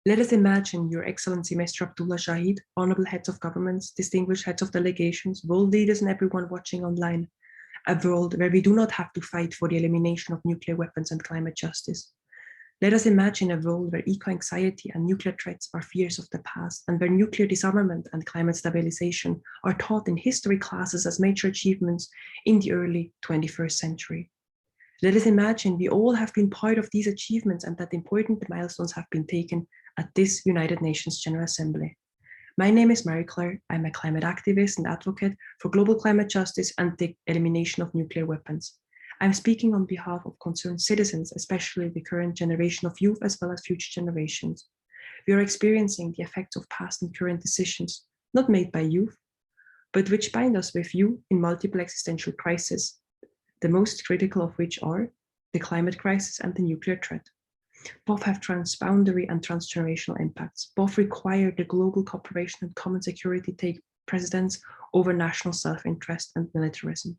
Let us imagine, Your Excellency Mr. Abdulla Shahid, honorable heads of governments, distinguished heads of delegations, world leaders and everyone watching online, a world where we do not have to fight for the elimination of nuclear weapons and climate justice. Let us imagine a world where eco-anxiety and nuclear threats are fears of the past, and where nuclear disarmament and climate stabilization are taught in history classes as major achievements in the early 21st century. Let us imagine we all have been part of these achievements and that important milestones have been taken at this United Nations General Assembly. My name is Marie-Claire. I'm a climate activist and advocate for global climate justice and the elimination of nuclear weapons. I'm speaking on behalf of concerned citizens, especially the current generation of youth as well as future generations. We are experiencing the effects of past and current decisions, not made by youth, but which bind us with you in multiple existential crises, the most critical of which are the climate crisis and the nuclear threat. Both have transboundary and transgenerational impacts. Both require the global cooperation and common security take precedence over national self-interest and militarism.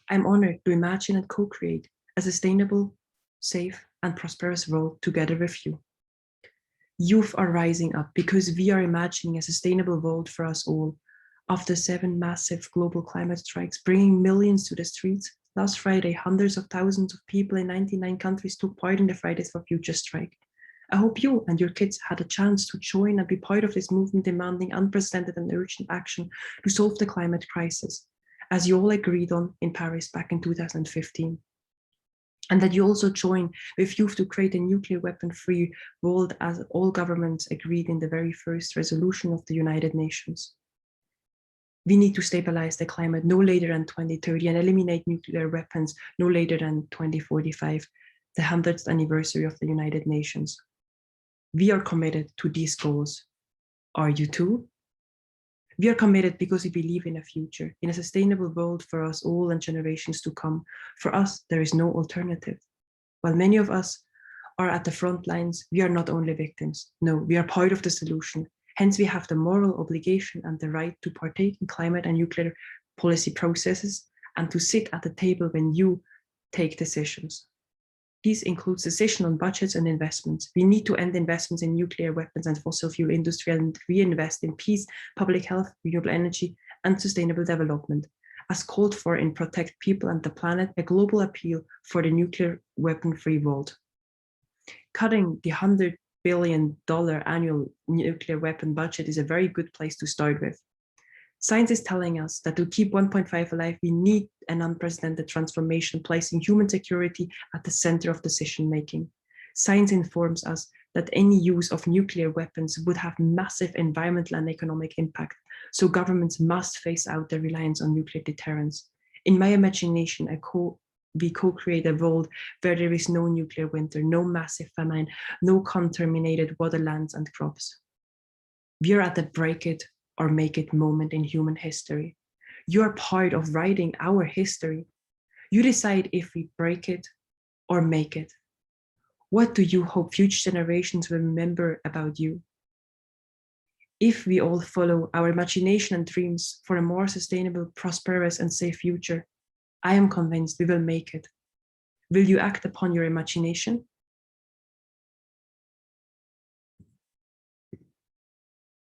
I'm honored to imagine and co-create a sustainable, safe, and prosperous world together with you. Youth are rising up because we are imagining a sustainable world for us all. After 7 massive global climate strikes, bringing millions to the streets, last Friday, hundreds of thousands of people in 99 countries took part in the Fridays for Future strike. I hope you and your kids had a chance to join and be part of this movement demanding unprecedented and urgent action to solve the climate crisis, as you all agreed on in Paris back in 2015. And that you also join with youth to create a nuclear weapon-free world as all governments agreed in the very first resolution of the United Nations. We need to stabilize the climate no later than 2030 and eliminate nuclear weapons no later than 2045, the 100th anniversary of the United Nations. We are committed to these goals. Are you too? We are committed because we believe in a future, in a sustainable world for us all and generations to come. For us, there is no alternative. While many of us are at the front lines, we are not only victims. No, we are part of the solution. Hence, we have the moral obligation and the right to partake in climate and nuclear policy processes and to sit at the table when you take decisions. These includes decisions on budgets and investments. We need to end investments in nuclear weapons and fossil fuel industry and reinvest in peace, public health, renewable energy, and sustainable development. As called for in Protect People and the Planet, a global appeal for the nuclear weapon-free world. Cutting the $100 billion annual nuclear weapon budget is a very good place to start with. Science is telling us that to keep 1.5 alive, we need an unprecedented transformation, placing human security at the center of decision-making. Science informs us that any use of nuclear weapons would have massive environmental and economic impact, so governments must phase out their reliance on nuclear deterrence. In my imagination, we co-create a world where there is no nuclear winter, no massive famine, no contaminated waterlands and crops. We are at the break it or make it moment in human history. You are part of writing our history. You decide if we break it or make it. What do you hope future generations will remember about you? If we all follow our imagination and dreams for a more sustainable, prosperous, and safe future, I am convinced we will make it. Will you act upon your imagination?